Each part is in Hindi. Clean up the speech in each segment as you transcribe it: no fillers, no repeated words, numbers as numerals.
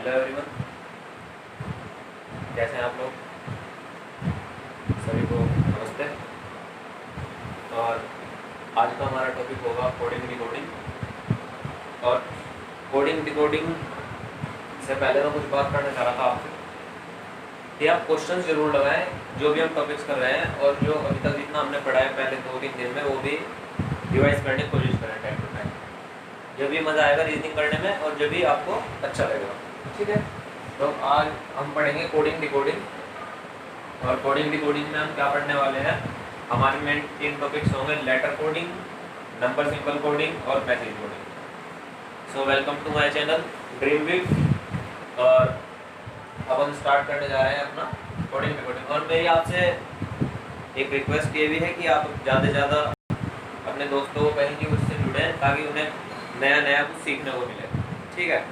हेलो एवरीवन, कैसे हैं आप लोग? सभी को नमस्ते। और आज का हमारा टॉपिक होगा कोडिंग डिकोडिंग। और कोडिंग डिकोडिंग से पहले मैं कुछ बात करना चाह रहा था आपसे कि आप क्वेश्चन जरूर लगाएं जो भी हम टॉपिक्स कर रहे हैं, और जो अभी तक जितना हमने पढ़ा है पहले 2-3 दिन में वो भी रिवाइज करने की कोशिश करें टाइम टू टाइम, जब भी मज़ा आएगा रीजनिंग करने में और जब भी आपको अच्छा लगेगा। ठीक है, तो आज हम पढ़ेंगे कोडिंग डिकोडिंग। और कोडिंग डिकोडिंग में हम क्या पढ़ने वाले हैं, हमारे मेन 3 टॉपिक्स होंगे: letter coding, number symbol coding और message coding. So welcome to my channel Dreamweave. और अब हम स्टार्ट करने जा रहे हैं अपना कोडिंग डिकोडिंग। और मेरी आपसे एक रिक्वेस्ट ये भी है कि आप ज़्यादा से ज़्यादा अपने दोस्तों को कहें कि उससे जुड़ें ताकि उन्हें नया नया कुछ सीखने को मिले। ठीक है,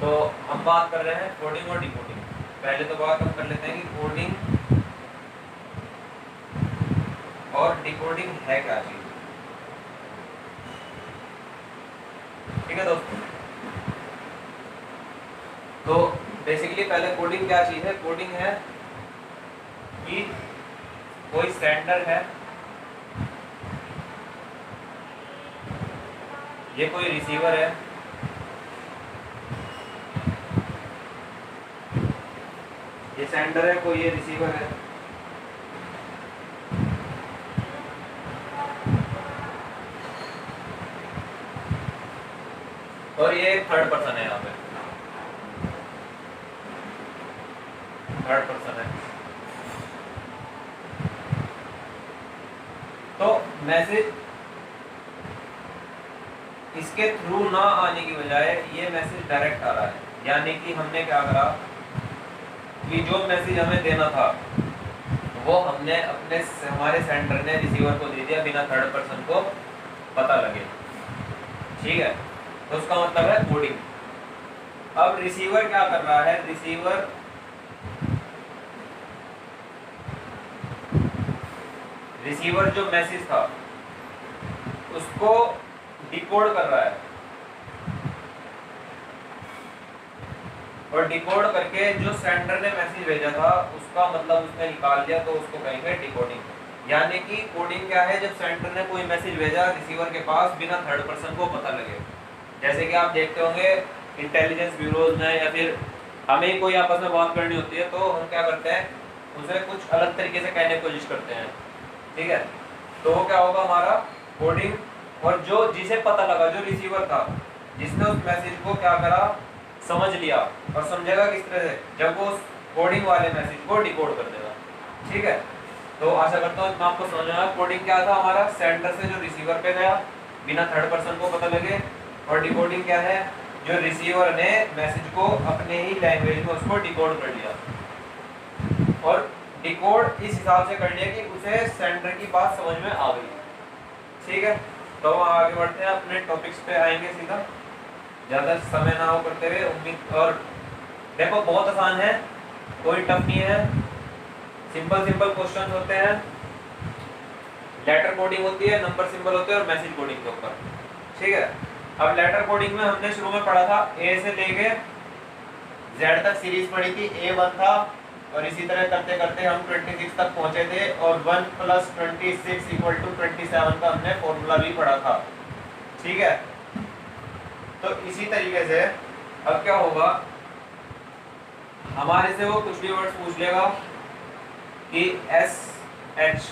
तो हम बात कर रहे हैं कोडिंग और डिकोडिंग। पहले तो बात हम कर लेते हैं कि कोडिंग और डिकोडिंग है क्या चीज। ठीक है दोस्तों, तो बेसिकली पहले कोडिंग क्या चीज है। कोडिंग है कि कोई सेंडर है, ये कोई रिसीवर है, ये सेंडर है, कोई ये रिसीवर है, और ये थर्ड पर्सन है। यहाँ पे थर्ड पर्सन है। तो मैसेज इसके थ्रू ना आने की बजाय ये मैसेज डायरेक्ट आ रहा है, यानी कि हमने क्या करा कि जो मैसेज हमें देना था वो हमने हमारे सेंडर ने रिसीवर को दे दिया बिना थर्ड पर्सन को पता लगे। ठीक है, तो उसका मतलब है कोडिंग। अब रिसीवर क्या कर रहा है, रिसीवर जो मैसेज था उसको डिकोड कर रहा है, और डिकोड करके जो सेंडर ने मैसेज भेजा था उसका मतलब उसने निकाल दिया, तो उसको कहेंगे डिकोडिंग। यानी कि कोडिंग क्या है, जब सेंडर ने कोई मैसेज भेजा रिसीवर के पास बिना थर्ड पर्सन को पता लगे। जैसे कि आप देखते होंगे इंटेलिजेंस ब्यूरोज में, या फिर हमें कोई आपस में बात करनी होती है तो हम क्या करते हैं, उसे कुछ अलग तरीके से कहने की कोशिश करते हैं। ठीक है, तो वो क्या होगा हमारा कोडिंग। और जो जिसे पता लगा, जो रिसीवर था, जिसने उस मैसेज को क्या करा, समझ लिया, और समझेगा किस तरह से, जब वो कोडिंग वाले मैसेज को डिकोड कर देगा। ठीक है, तो आशा करता हूँ मैं आपको समझ में आया। कोडिंग क्या था हमारा, सेंडर से जो रिसीवर पे गया बिना थर्ड पर्सन को पता लगे। और डिकोडिंग क्या है, जो रिसीवर ने मैसेज को अपने ही लैंग्वेज में उसको डिकोड कर लिया, और डिकोड इस हिसाब से कर लिया कि उसे सेंडर की बात समझ में आ गई। ठीक है, तो आगे बढ़ते हैं, अपने टॉपिक्स पे आएंगे सीधा, ज़्यादा समय ना हो करते हुए उम्मीद। और देखो बहुत आसान है, कोई टफ नहीं है, सिंपल क्वेश्चन होते हैं। लेटर कोडिंग होती है, नंबर सिंबल होते हैं, और मैसेज कोडिंग के ऊपर। ठीक है, अब लेटर कोडिंग में हमने शुरू में पढ़ा था ए से लेके जेड तक सीरीज पढ़ी थी, A1 था, और इसी तरह करते करते हम 26 तक पहुंचे थे, और 1 + 26 = 27 का हमने फॉर्मूला भी पढ़ा था। ठीक है, तो इसी तरीके से अब क्या होगा, हमारे से वो कुछ भी वर्ड्स पूछ लेगा कि SH,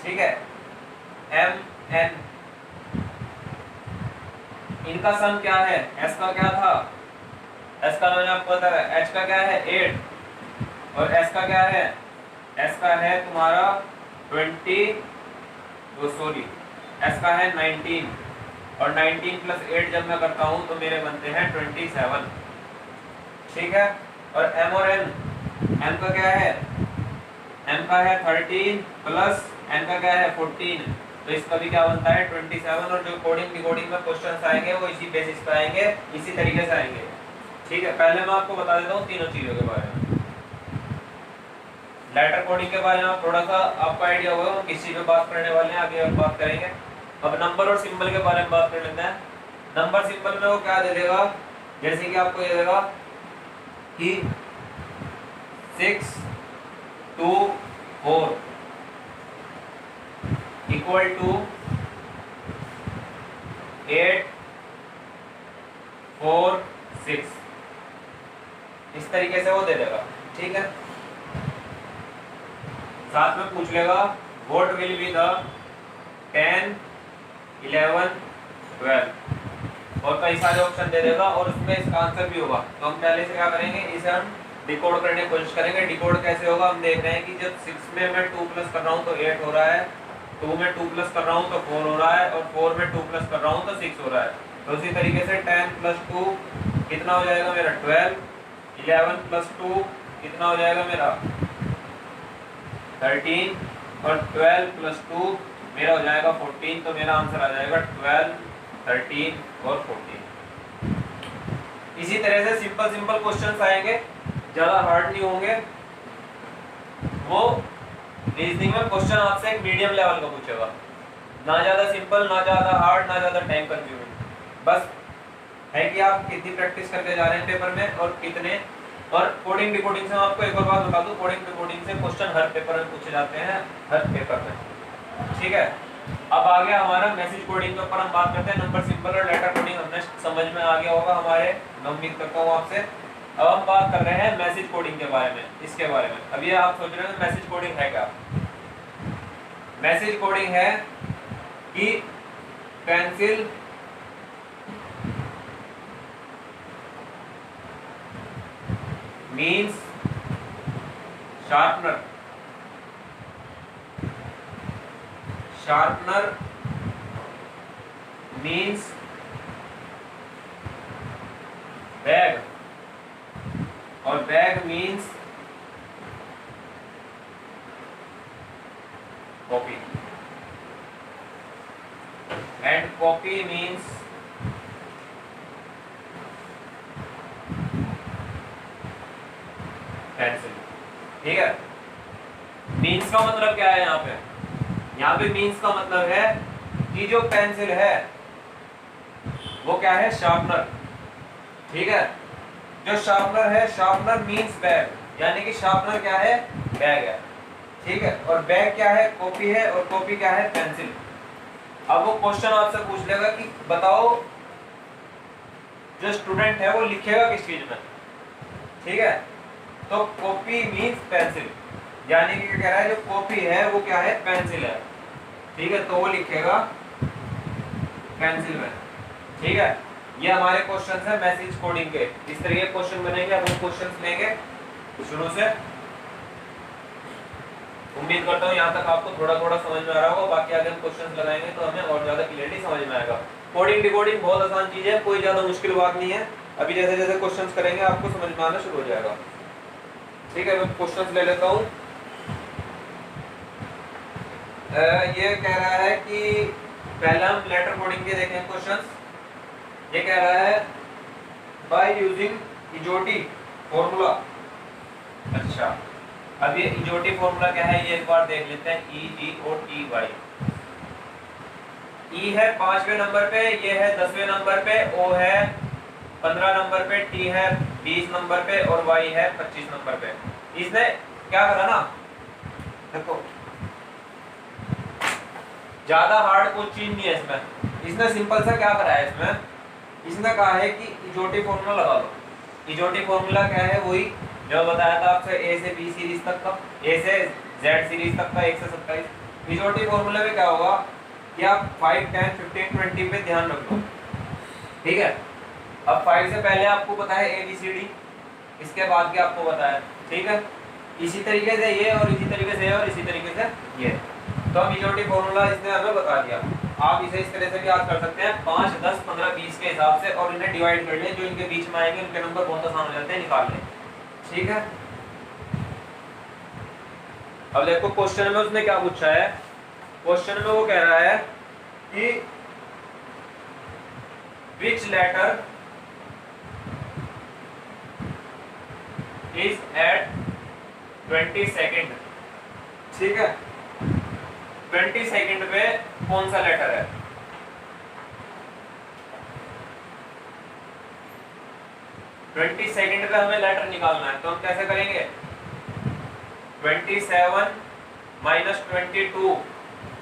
ठीक है, MN, इनका सम क्या है, S का क्या था, S का मैंने आपको बताया, H का क्या है 8, और S का क्या है, S का है तुम्हारा S का है 19, और 19 + 8 जब मैं करता हूं तो मेरे बनते हैं 27। ठीक है, और M और N, M का क्या है, M का है 13 प्लस N का क्या है 14, तो इसका भी क्या बनता है 27। और जो कोडिंग डिकोडिंग में क्वेश्चंस आएंगे वो इसी बेसिस पे आएंगे, इसी तरीके से आएंगे। ठीक है, पहले मैं आपको बता देता हूँ तीनों चीजों के बारे में। लेटर कोडिंग के बारे में थोड़ा सा आपको आइडिया होगा हम किस चीज पे बात करने वाले हैं, आगे हम बात करेंगे। अब नंबर और सिंबल के बारे में बात कर लेते हैं। नंबर सिंबल में वो क्या दे देगा जैसे कि आपको ये देगा कि 6 2 4 इक्वल टू 8 4 6, इस तरीके से वो दे देगा। ठीक है, साथ में पूछ लेगा व्हाट विल बी द 10 11 12 और कई सारे ऑप्शन दे देगा और उसमें इसका आंसर भी होगा। तो हम पहले से क्या करेंगे, इसे हम डिकोड करने की कोशिश करेंगे। डिकोड कैसे होगा हम देख रहे हैं कि जब 6 में मैं 2 प्लस कर रहा हूँ तो 8 हो रहा है, 2 में 2 प्लस कर रहा हूँ तो 4 हो रहा है और 4 में 2 प्लस कर रहा हूँ तो 6 हो रहा है। तो उसी तरीके से 10 प्लस 2 कितना हो जाएगा मेरा 12, 11 प्लस 2 कितना हो जाएगा मेरा 13 और 12 प्लस 2 मेरा हो जाएगा 14। तो मेरा आंसर आ जाएगा 12 13 और 14। इसी तरह से सिंपल सिंपल क्वेश्चंस आएंगे, ज़्यादा हार्ड नहीं होंगे। वो रीजनिंग में क्वेश्चन आपसे एक मीडियम लेवल का पूछेगा, ना ज़्यादा सिंपल ना ज़्यादा हार्ड ना ज़्यादा टाइम कंज्यूमिंग। बस है कि आप कितनी प्रैक्टिस करके जा रहे हैं पेपर में और कितने। और कोडिंग डिकोडिंग से मैं आपको एक और बात बता दूं, कोडिंग डिकोडिंग से क्वेश्चन हर पेपर में पूछे जाते हैं, हर पेपर में। ठीक है, अब आ गया हमारा मैसेज कोडिंग के ऊपर हम बात करते हैं। नंबर सिंपल और लेटर कोडिंग हमने समझ में आ गया होगा हमारे, मैं उम्मीद करता हूँ आपसे। अब हम बात कर रहे हैं मैसेज कोडिंग के बारे में, इसके बारे में। अभी आप सोच रहे हैं मैसेज कोडिंग है क्या? मैसेज कोडिंग है कि pencil means sharpener, sharpener means bag और bag means copy and copy means pencil. ठीक है, मीन्स का मतलब क्या है यहाँ पे? यहाँ पे मीन्स का मतलब है कि जो पेंसिल है वो क्या है? शार्पनर। ठीक है, जो शार्पनर है, शार्पनर मीन्स बैग, यानी कि शार्पनर क्या है? बैग है। ठीक है, और बैग क्या है? कॉपी है, और कॉपी क्या है? पेंसिल। अब वो क्वेश्चन आपसे पूछ लेगा कि बताओ जो स्टूडेंट है वो लिखेगा किस चीज में? ठीक है, तो कॉपी मीन्स पेंसिल, यानी कि क्या कह रहा है, जो कॉपी है वो क्या है? पेंसिल है। ठीक है, तो वो लिखेगा पेंसिल में। ठीक है, ये हमारे क्वेश्चन है मैसेज कोडिंग के। इस तरह के क्वेश्चन बनेंगे, अब हम क्वेश्चन लेंगे शुरू से। उम्मीद करता हूँ यहाँ तक आपको थोड़ा थोड़ा समझ में आ रहा होगा। बाकी अगर हम क्वेश्चन लगाएंगे तो हमें और ज्यादा क्लियरली समझ में आएगा। कोडिंग डिकोडिंग बहुत आसान चीज है, कोई ज्यादा मुश्किल बात नहीं है। अभी जैसे जैसे क्वेश्चंस करेंगे आपको समझ में आना शुरू हो जाएगा। ठीक है, मैं क्वेश्चंस ले लेता हूँ। ये कह रहा है कि पहले हम लेटर कोडिंग के देखें क्वेश्चंस। ये कह रहा है बाय यूजिंग इजोटी फॉर्मूला। अच्छा, अब ये इजोटी फॉर्मूला क्या है ये एक बार देख लेते हैं। EGOTY, ई है 5वें नंबर पे, ये है 10वें नंबर पे, ओ है 15 नंबर पे, टी है 20 नंबर पे और वाई है 25 नंबर पे। इसने क्या करा ना, देखो ज्यादा हार्ड कोई चीज नहीं है इसमें। इसने सिंपल सा क्या करा है इसमें, इसने कहा है कि इजोटी फॉर्मूला लगा लो। इजोटी फॉर्मूला क्या है? वही जो बताया था आपसे, ए से बी सीरीज तक का, ए से जेड सीरीज तक का 1 से 27। इजोटी फॉर्मूला में क्या होगा कि आप 5 10 15 20 पे ध्यान रख लो। ठीक है, अब 5 से पहले आपको पता है ABCD, इसके बाद क्या आपको पता है। ठीक है, इसी तरीके से ये और इसी तरीके से और इसी तरीके से ये। तो हम इजोटी फॉर्मूला इसने हमें बता दिया। आप इसे इस तरह से भी याद कर सकते हैं 5 10 15 20 के हिसाब से, और इन्हें डिवाइड कर लें, जो इनके बीच में आएंगे उनके नंबर बहुत आसान हो जाते हैं निकाल लें। ठीक है, अब देखो क्वेश्चन में उसने क्या पूछा है। क्वेश्चन में वो कह रहा है कि विच लेटर इज एट 20 सेकेंड। ठीक है, 20 सेकेंड पे कौन सा लेटर है? 20 सेकंड पे हमें लेटर निकालना है, तो हम कैसे करेंगे? 27 माइनस 22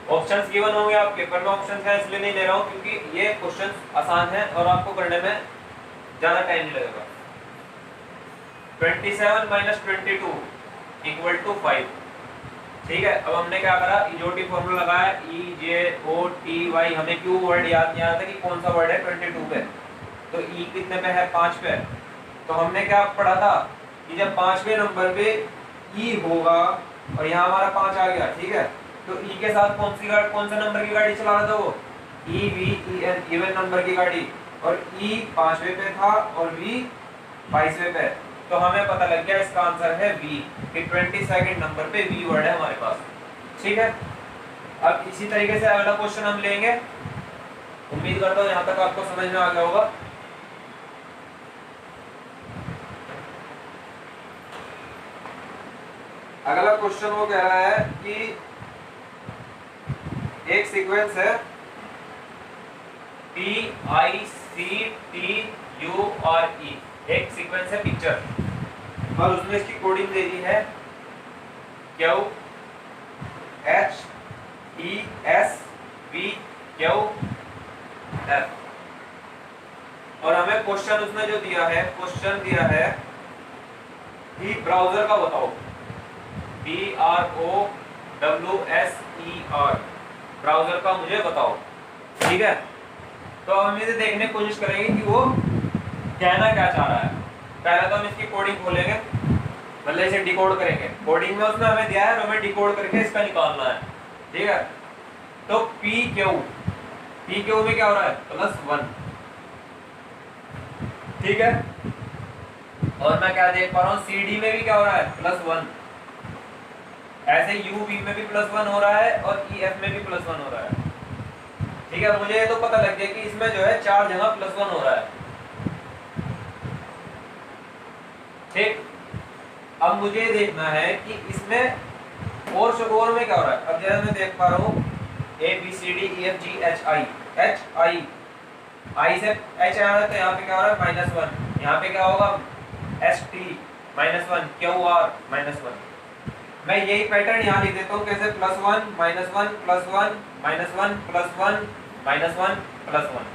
ऑप्शंस गिवन होंगे आपके, पर मैं ऑप्शंस है इसलिए नहीं ले रहा हूँ क्योंकि ये क्वेश्चन आसान है और आपको करने में ज्यादा टाइम नहीं लगेगा। 27 माइनस 22 इक्वल टू 5। ठीक है, अब हमने क्या करा, इजोटी फॉर्मूला लगाया, EJOTY। हमें क्यों वर्ड याद नहीं आ रहा था कि कौन सा वर्ड है 22 पे, तो E कितने पे है? 5 पे। तो हमने क्या पढ़ा था कि जब 5वें नंबर पे E होगा और यहाँ हमारा 5 आ गया, ठीक है, तो E के साथ कौन सा नंबर की गाड़ी चला रहा था वो? EVEN, इवन नंबर की गाड़ी, और E 5वें पे था और V 22वें पे। तो हमें पता लग गया इसका आंसर है V, कि 22 नंबर पे V वर्ड है हमारे पास। ठीक है, अब इसी तरीके से अगला क्वेश्चन हम लेंगे। उम्मीद करता हूँ यहाँ तक आपको समझ में आ गया होगा। अगला क्वेश्चन वो कह रहा है कि एक सीक्वेंस है PICTURE, एक सीक्वेंस है पिक्चर, और उसमें इसकी कोडिंग दे दी है QHESVQF, और हमें क्वेश्चन उसने जो दिया है, क्वेश्चन दिया है कि ब्राउजर का बताओ, BROWSER, ब्राउजर का मुझे बताओ। ठीक है, तो हम इसे देखने की कोशिश करेंगे कि वो कहना क्या चाह रहा है। पहले तो हम इसकी कोडिंग खोलेंगे, मतलब इसे डिकोड करेंगे। कोडिंग में उसने हमें दिया है, हमें डिकोड करके इसका निकालना है। ठीक है, तो PQ में क्या हो रहा है? +1। ठीक है, और मैं क्या देख पा रहा हूँ, CD में भी क्या हो रहा है? +1। ऐसे UV में भी +1 हो रहा है और EF में भी +1 हो रहा है। ठीक है, मुझे ये तो पता लग गया कि इसमें जो है 4 जगह +1 हो रहा है। ठीक, अब मुझे देखना है कि इसमें और में क्या हो रहा है। अब जैसे मैं देख पा रहा हूँ ABCDEFGHI, I से H आ रहा है, तो यहाँ पे क्या हो रहा है? -1। यहाँ पे क्या होगा? ST -1, QR -1। मैं यही पैटर्न यहाँ लिख देता हूँ, कैसे? +1 -1 +1 -1 +1 -1 +1।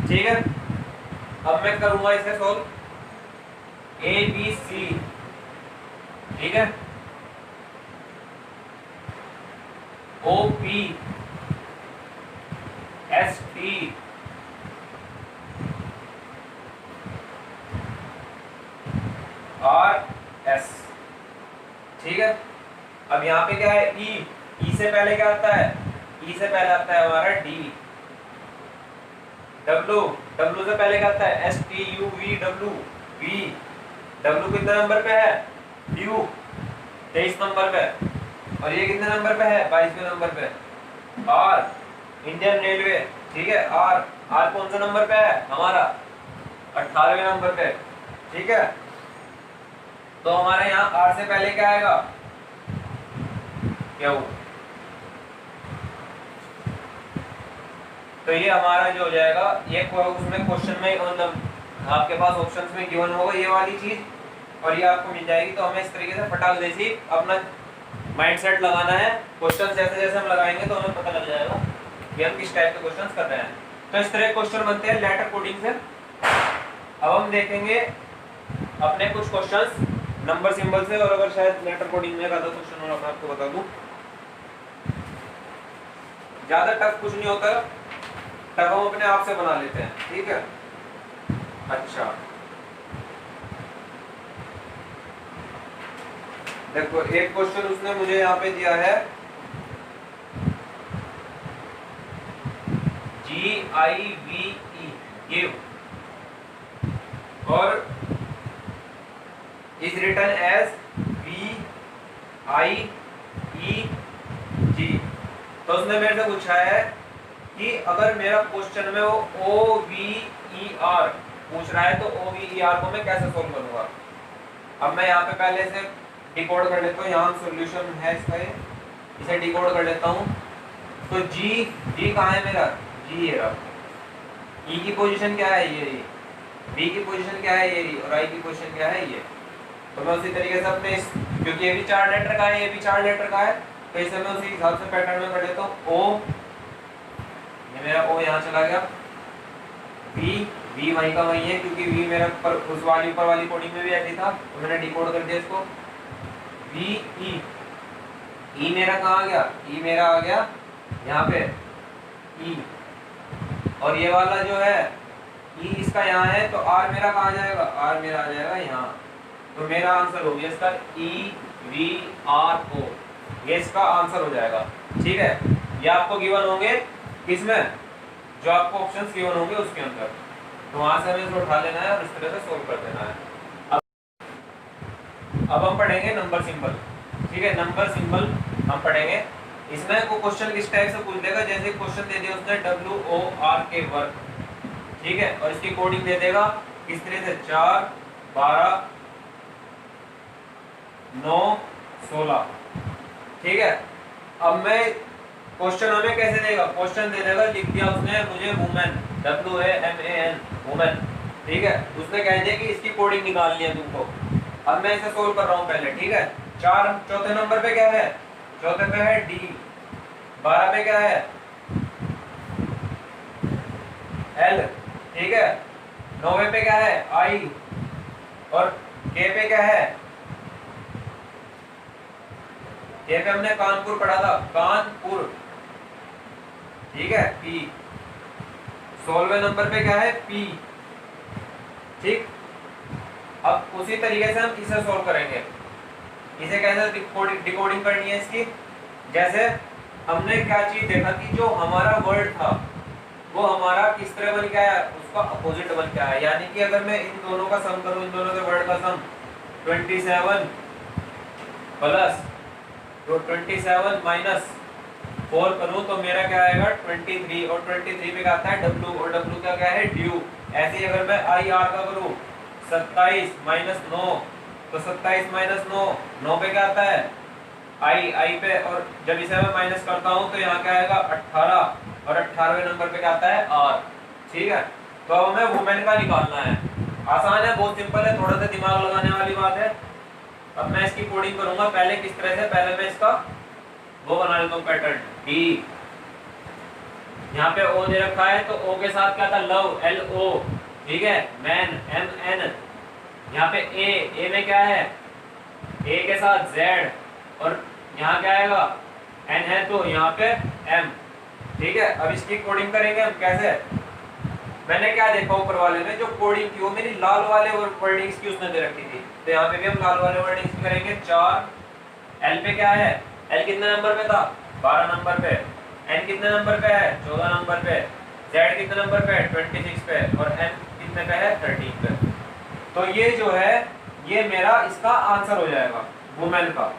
ठीक है, अब मैं करूंगा इसे सोल्व। ABC, ठीक है, OP ST RS। ठीक है, अब यहाँ पे क्या है? E से पहले क्या आता है? E से पहले आता है हमारा D। W से पहले क्या आता है? STUVW। W कितने नंबर पे है? U 23 नंबर पे, और ये कितने नंबर पे है? 22वें नंबर पे। R Indian railway. ठीक है, R कौन सा नंबर पे है हमारा? 18वें नंबर पे। ठीक है, तो हमारे यहाँ R से पहले क्या आएगा? क्या हो? तो ये हमारा जो हो जाएगा, ये उसमें क्वेश्चन में मतलब आपके पास ऑप्शंस में गिवन होगा ये वाली चीज, और ये आपको मिल जाएगी। तो हमें इस तरीके से फटाक जैसी अपना माइंडसेट लगाना है। क्वेश्चन जैसे जैसे हम लगाएंगे तो हमें पता लग जाएगा कि हम किस टाइप के क्वेश्चंस कर रहे हैं। तो इस तरह क्वेश्चन बनते हैं लेटर कोडिंग से। अब हम देखेंगे अपने कुछ क्वेश्चंस नंबर सिंबल से, और अगर शायद लेटर कोडिंग में ज्यादा क्वेश्चन हो, मैं आपको बता दूं ज्यादा टफ कुछ नहीं होता, टफ हम अपने आप से बना लेते हैं। ठीक है, अच्छा देखो, एक क्वेश्चन उसने मुझे यहाँ पे दिया है GIVE, गिव, और is written as VIEG। तो उसने मेरे से पूछा है कि अगर मेरा क्वेश्चन में वो OVER पूछ रहा है तो OVER को मैं कैसे सोल्व करूंगा। अब मैं यहाँ पे पहले से डिकोड कर लेता हूँ, यहाँ सॉल्यूशन है इसका, इसे डिकोड कर लेता हूँ। तो G कहाँ है मेरा? G ये रहा। E की पोजीशन क्या है? ये बी की पोजीशन क्या है ये रही, और आई की पोजीशन क्या है ये। तो मैं उसी तरीके से अपने क्योंकि ये भी 4 लेटर का है, ये भी 4 लेटर का है, तो इसे मैं उसी हिसाब से पैटर्न में कर लेता हूँ। ओ, ये मेरा ओ यहाँ चला गया, वी वहीं का वहीं है क्योंकि वी मेरा उस वाली ऊपर वाली कोडिंग में भी ऐसी था, तो मैंने डिकोड कर दिया इसको। वी ई मेरा कहाँ आ गया, ई मेरा आ गया यहाँ पे ई, और ये वाला जो है ई इसका यहाँ है, तो आर मेरा कहाँ जाएगा, आर मेरा आ जाएगा यहाँ। तो मेरा आंसर हो गया इसका ई वी आर ओ, ये इसका आंसर हो जाएगा। ठीक है, ये आपको गिवन होंगे किसमें, जो आपको ऑप्शंस गिवन होंगे उसके अंदर, तो वहां से हमें इसको उठा लेना है और इस तरह से सोल्व कर देना है। अब हम पढ़ेंगे नंबर सिंबल। ठीक है, नंबर सिंबल हम पढ़ेंगे। इसमें को क्वेश्चन किस टाइप से पूछ देगा, जैसे क्वेश्चन दे दिया उसने WOR के वर्क, ठीक है, और इसकी कोडिंग दे देगा किस तरह से 4 12 9 16। ठीक है, अब मैं क्वेश्चन हमें कैसे देगा, क्वेश्चन दे देगा, लिख दिया उसने मुझे वुमेन, WAMAN वुमेन। ठीक है, उसने कह दिया कि इसकी कोडिंग निकालनी है तुमको। अब मैं इसे सोल्व कर रहा हूँ पहले। ठीक है, चौथे नंबर पे क्या है, चौथे पे है D, 12 पे क्या है L, ठीक है, 9 पे क्या है I, और K पे क्या है, K पे हमने कानपुर पढ़ा था, कानपुर। ठीक है, P, 16वें नंबर पे क्या है P। ठीक, अब उसी तरीके से हम इसे सोल्व करेंगे। इसे कैसे डिकोडिंग करनी है इसकी, जैसे हमने क्या चीज देखा कि जो हमारा वर्ड था वो हमारा किस तरह बन गया है, उसका अपोजिट बन गया है। यानी कि अगर मैं इन दोनों का सम करूं, इन दोनों के वर्ड का सम 27 प्लस तो 27 माइनस 4 करूं तो मेरा क्या आएगा 23, और 23 पे क्या आता है W, और W का क्या है ड्यू। ऐसे ही अगर मैं IR का करूं 27 माइनस 9, तो 27 माइनस 9, 9 पे क्या आता है आई पे, और जब इसे मैं माइनस करता हूं तो यहाँ क्या आएगा 18, और 18वें नंबर पे क्या आता है R। ठीक है, तो अब हमें वुमेन का निकालना है। आसान है, बहुत सिंपल है, थोड़ा सा दिमाग लगाने वाली बात है। अब मैं इसकी कोडिंग करूंगा पहले किस तरह से, पहले मैं इसका वो बना लेता हूँ पैटर्न D। यहाँ पे O दे रखा है तो O के साथ क्या था लव, LO। ठीक है, मैन, MN। यहाँ पे A में क्या है, A के साथ Z, और यहाँ क्या आएगा N है तो यहाँ पे M। ठीक है, अब इसकी कोडिंग करेंगे हम कैसे, मैंने क्या देखा ऊपर वाले में जो कोडिंग थी वो मेरी लाल वाले वर्डिंग्स की उसने दे रखी थी, तो यहाँ पे भी हम लाल वाले वर्डिंग्स की करेंगे। 4 L पे क्या है, L कितने नंबर पे था 12 नंबर पे, N कितने नंबर पे है 14 नंबर पे, Z कितने नंबर पे है 26 पे, और M कितने पे है 13 पे। तो ये जो है ये मेरा इसका आंसर हो जाएगा वुमेन का।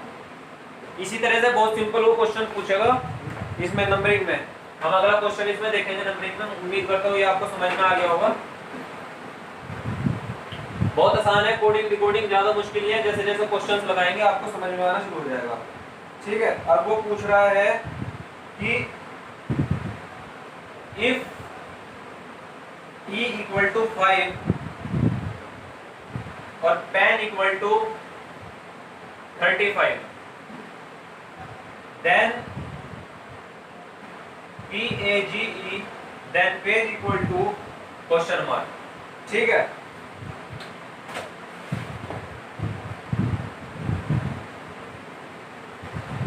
इसी तरह से बहुत सिंपल वो क्वेश्चन पूछेगा इसमें नंबरिंग में। हम अगला क्वेश्चन इसमें देखेंगे नंबरिंग में। उम्मीद करता हूँ ये आपको समझ में आ गया होगा। बहुत आसान है, कोडिंग डिकोडिंग ज्यादा मुश्किल नहीं है, जैसे जैसे क्वेश्चंस लगाएंगे आपको समझ में आना शुरू हो जाएगा। ठीक है, अब वो पूछ रहा है कि इफ E इक्वल टू 5 और pen equal to 35, then PAGE then page equal to question mark. ठीक है,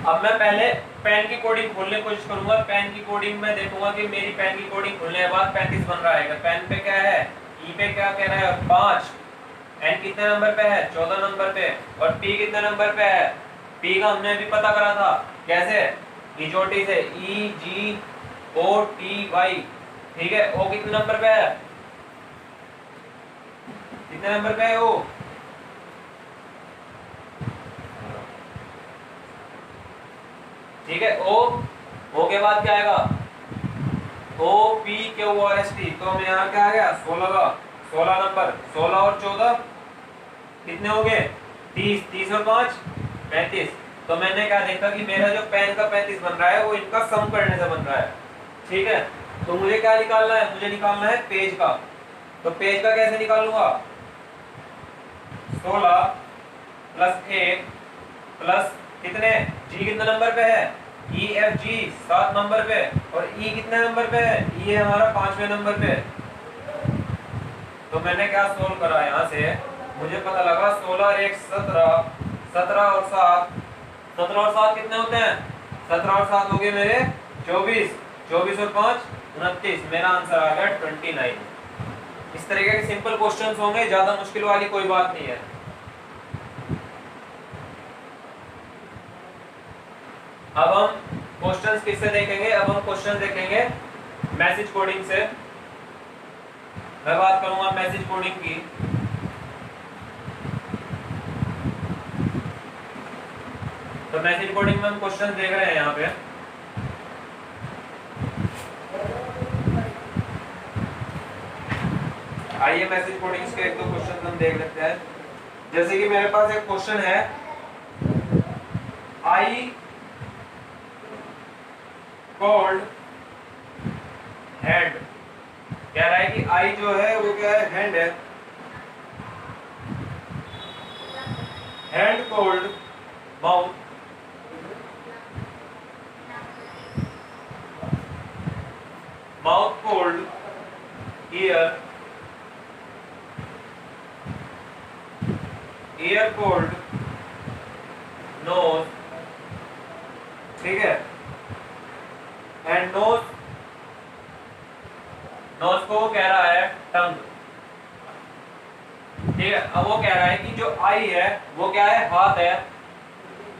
अब मैं पहले पेन की कोडिंग खोलने की कोशिश करूंगा। पेन की कोडिंग में देखूंगा कि मेरी पेन की कोडिंग खोलने के बाद 35 बन रहा है। पेन पे क्या है, ई पे क्या कह रहा है 5, एन कितने नंबर पे है 14 नंबर पे, और पी कितने नंबर पे है, पी का हमने अभी पता करा था कैसे, इजोटी से EGOTY। ठीक है, ओ कितने नंबर पे है, कितने नंबर पे है ओ, ठीक है, ओ के बाद क्या आएगा OPQRST। तो हमें यहाँ क्या आ गया 16 का 16 नंबर, 16 और 14 कितने हो गए 30, 30 और 5 35। तो मैंने क्या देखा कि मेरा जो पेन का 35 बन रहा है वो इनका सम करने से बन रहा है। ठीक है, तो मुझे क्या निकालना है, मुझे निकालना है पेज का। तो पेज का कैसे निकालूंगा? 16 प्लस 1 प्लस कितने, जी कितने नंबर पे है, ई एफ जी 7 नंबर पे, और ई कितने नंबर पे है, ई है हमारा 5वें नंबर पे। तो मैंने क्या सोल्व करा यहाँ से, मुझे पता लगा 16 और 1 17, 17 और 7, 17 और 7 कितने होते हैं, 17 और 7 हो गए मेरे 24, 24 और 5 29, मेरा आंसर आ गया 29। इस तरीके के सिंपल क्वेश्चंस होंगे, ज्यादा मुश्किल वाली कोई बात नहीं है। अब हम क्वेश्चंस किससे देखेंगे, अब हम क्वेश्चन देखेंगे मैसेज कोडिंग से। मैं बात करूंगा मैसेज कोडिंग की। तो मैसेज कोडिंग में हम क्वेश्चन देख रहे हैं यहाँ पे। आइए मैसेज कोडिंग्स के एक दो क्वेश्चन हम देख लेते हैं। जैसे कि मेरे पास एक क्वेश्चन है, आई कॉल्ड हैंड, कह रहा है कि आई जो है वो क्या है, हैंड है। Hand called mouth, mouth called ear, ear called nose, ठीक है, एंड नोज, नोज को वो कह रहा है टंग, ठीक है। अब वो कह रहा है कि जो आई है वो क्या है, हाथ है,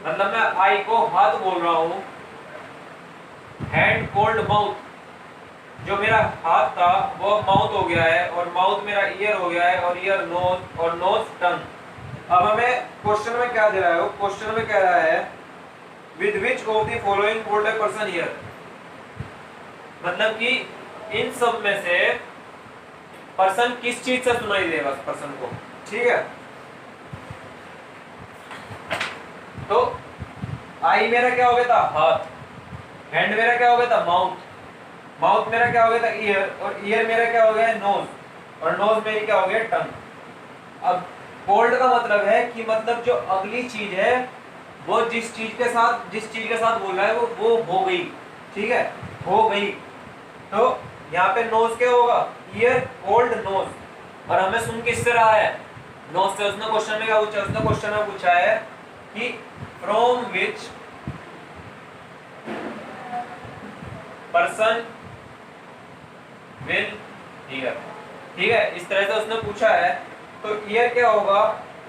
मतलब मैं आई को हाथ बोल रहा हूं। हैंड कोल्ड माउथ, जो मेरा हाथ था वो माउथ हो गया है, और माउथ मेरा ईयर हो गया है, और ईयर नोज, और नोज टंग। अब हमें क्वेश्चन में क्या दे रहा है, वो क्वेश्चन में कह रहा है with which of the following cold a person year, मतलब कि इन सब में से पर्सन किस चीज से सुनाई देगा उस पर्सन को, ठीक है। तो आई मेरा क्या हो गया था, हाथ, हैंड मेरा क्या हो गया था, माउथ, माउथ मेरा क्या हो गया था, ईयर, और ईयर मेरा क्या हो गया है, नोज, और नोज मेरी क्या हो गया, टंग। अब कोल्ड का मतलब है कि मतलब जो अगली चीज है वो जिस चीज के साथ बोल रहा है वो हो गई, ठीक है, हो गई। तो यहाँ पे नोज क्या होगा, ईयर कोल्ड नोज, और हमें सुन किससे रहा है, नोज से। उसने क्वेश्चन में क्या पूछा, उसने क्वेश्चन में पूछा है कि from which person will year, ठीक है, इस तरह से उसने पूछा है। तो ईयर क्या होगा,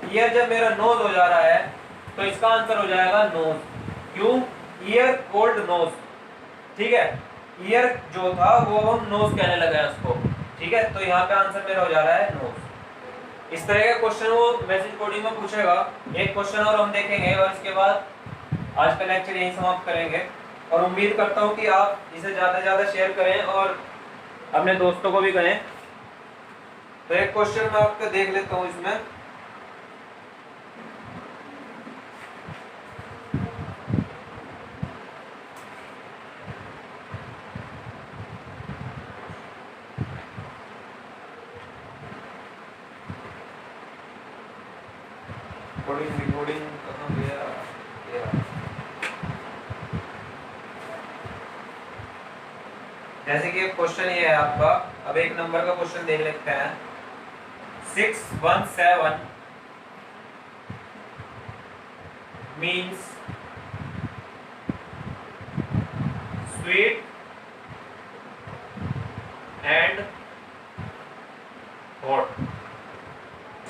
ईयर जब मेरा नोज हो जा रहा है तो इसका आंसर हो जाएगा नोज, क्यों, ईयर कोल्ड नोज, ठीक है। ईयर जो था वो हम नोज कहने लगे हैं उसको, ठीक है। तो यहाँ पे आंसर मेरा हो जा रहा है नोज। इस तरह का क्वेश्चन वो मैसेज कोडिंग में पूछेगा। एक क्वेश्चन और हम देखेंगे, और इसके बाद आज का लेक्चर यहीं समाप्त करेंगे। और उम्मीद करता हूँ कि आप इसे ज़्यादा से ज़्यादा शेयर करें और अपने दोस्तों को भी कहें। तो एक क्वेश्चन मैं आपका देख लेता हूँ इसमें। रिकॉर्डिंग कहाँ गया, जैसे कि एक क्वेश्चन ये है आपका। अब एक नंबर का क्वेश्चन देख लेते हैं। 617 means sweet and hot,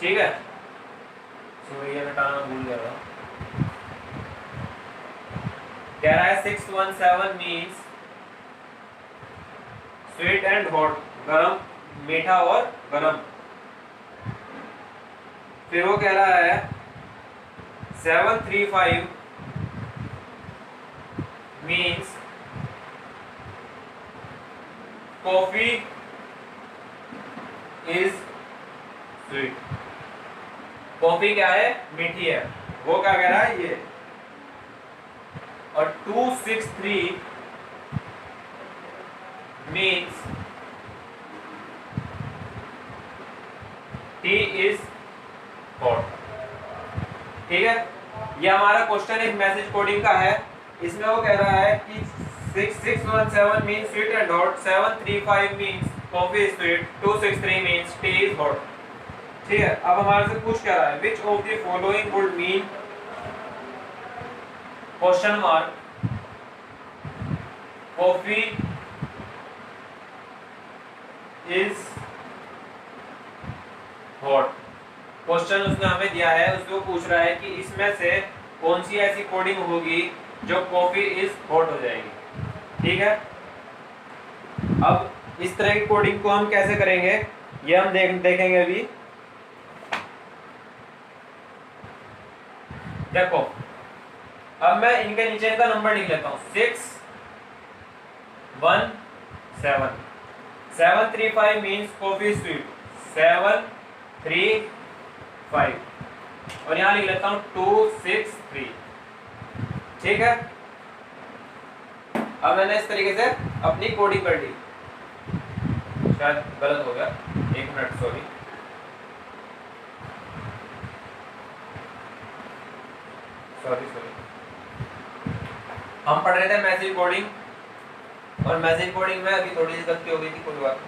ठीक है। ये हटाना भूल गया था। कह रहा है 617 मीन्स स्वीट एंड हॉट, गरम, मीठा और गरम। फिर वो कह रहा है 735 means coffee is sweet, coffee क्या है, मीठी है, वो क्या कह रहा है ये। और 263 मीन्स टी इज हॉट। ठीक है, ये हमारा क्वेश्चन एक मैसेज कोडिंग का है। इसमें वो कह रहा है कि 6617 means sweet and hot, 735 means coffee is sweet, 263 means T is hot. ठीक है, अब हमारे से पूछ क्या रहा है, which of the following would mean question mark coffee is hot. Question उसने हमें दिया है, उसको पूछ रहा है कि इसमें से कौन सी ऐसी कोडिंग होगी जो कॉफी इज हॉट हो जाएगी। ठीक है, अब इस तरह की कोडिंग को हम कैसे करेंगे ये हम देखेंगे अभी। देखो, अब मैं इनके नीचे इनका नंबर लिख लेता हूं, 6 1 7 735 मींस कॉफी स्वीट, 735 और यहां लिख लेता हूं 263। ठीक है, अब मैंने इस तरीके से अपनी कोडिंग कर ली। शायद गलत हो गया, एक मिनट, सॉरी। हम पढ़ रहे थे मैसेज कोडिंग, और मैसेज कोडिंग में अभी थोड़ी सी गलती हो गई थी, कोई बात नहीं।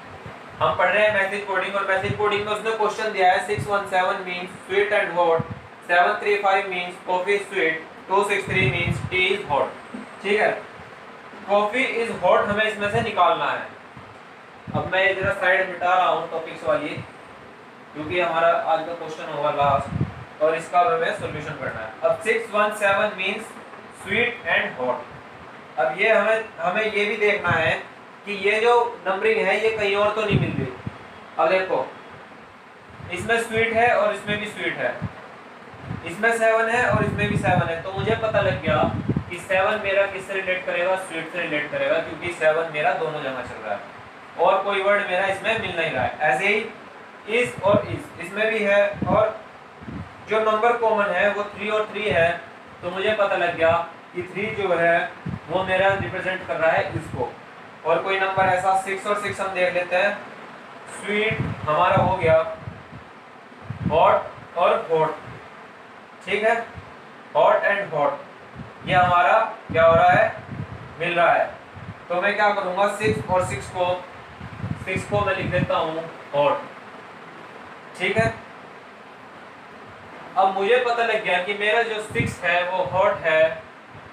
हम पढ़ रहे हैं मैसेज कोडिंग, और मैसेज कोडिंग में उसने क्वेश्चन दिया है 617 means sweet and hot, 735 means coffee sweet, 263 means T is hot. ठीक है, कॉफी इज हॉट हमें इसमें से निकालना है। अब मैं ये जरा साइड मिटा रहा हूँ टॉपिक्स वाली, क्योंकि हमारा आज का क्वेश्चन होगा लास्ट, और इसका हमें सॉल्यूशन करना है। अब 617 मींस स्वीट एंड हॉट। अब ये हमें ये भी देखना है कि ये जो नंबरिंग है ये कहीं और तो नहीं मिल रही। अब देखो, इसमें स्वीट है और इसमें भी स्वीट है, इसमें 7 है और इसमें भी 7 है, तो मुझे पता लग गया कि 7 मेरा किससे रिलेट करेगा, स्वीट से रिलेट करेगा, क्योंकि 7 मेरा दोनों जगह चल रहा है और कोई वर्ड मेरा इसमें मिल नहीं रहा है। ऐसे ही इस और इस इसमें भी है, और जो नंबर कॉमन है वो 3 और 3 है, तो मुझे पता लग गया कि 3 जो है वो मेरा रिप्रेजेंट कर रहा है इसको। और कोई नंबर ऐसा 6 और 6 हम देख लेते हैं। स्वीट हमारा हो गया, हॉट और हॉट। ठीक है, हॉट एंड हॉट ये हमारा क्या हो रहा है, मिल रहा है। तो मैं क्या करूंगा, 6 और 6 को मैं लिख देता हूं हॉट। ठीक है, अब मुझे पता लग गया कि मेरा जो 6 है वो हॉट है,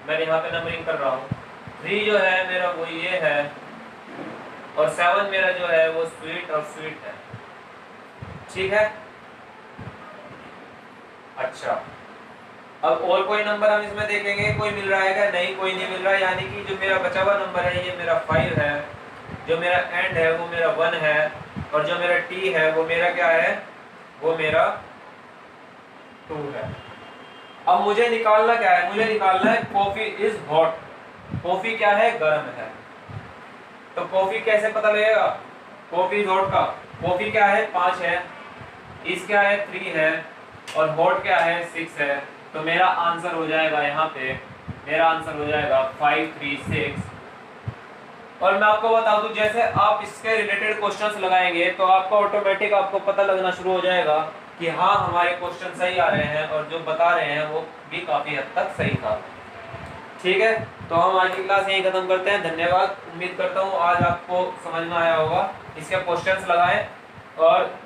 मैं यहाँ पे नंबरिंग कर रहा हूँ। 3 जो है मेरा वो ये है, और 7 मेरा जो है वो स्वीट और स्वीट है। ठीक है, अच्छा, अब और कोई नंबर हम इसमें देखेंगे, कोई मिल रहा है क्या? नहीं, कोई नहीं मिल रहा है, यानी कि जो मेरा बचा हुआ नंबर है ये मेरा 5 है, जो मेरा एंड है वो मेरा 1 है, और जो मेरा टी है वो मेरा क्या है, वो मेरा 2 है। अब मुझे निकालना क्या है, मुझे निकालना है कॉफी इज हॉट। कॉफी क्या है, गर्म है। तो कॉफी कैसे पता लगेगा, कॉफी इज हॉट का? कॉफी क्या है, 5 है, इस क्या है, 3 है, और हॉट क्या है, 6 है। तो मेरा आंसर हो जाएगा, यहाँ पे मेरा आंसर हो जाएगा 5 3 6। और मैं आपको बता दूं, जैसे आप इसके रिलेटेड क्वेश्चंस लगाएंगे तो आपको ऑटोमेटिक आपको पता लगना शुरू हो जाएगा कि हाँ हमारे क्वेश्चन सही आ रहे हैं, और जो बता रहे हैं वो भी काफी हद तक सही था। ठीक है, तो हम आज की क्लास यहीं खत्म करते हैं। धन्यवाद, उम्मीद करता हूँ आज आपको समझ में आया होगा। इसके क्वेश्चंस लगाएं और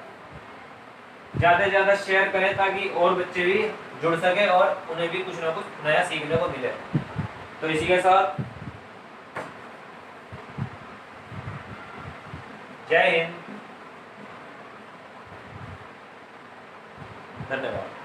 ज़्यादा से ज़्यादा शेयर करें ताकि और बच्चे भी जुड़ सके और उन्हें भी कुछ ना कुछ नया सीखने को मिले। तो इसी के साथ जय हिंद, धन्यवाद।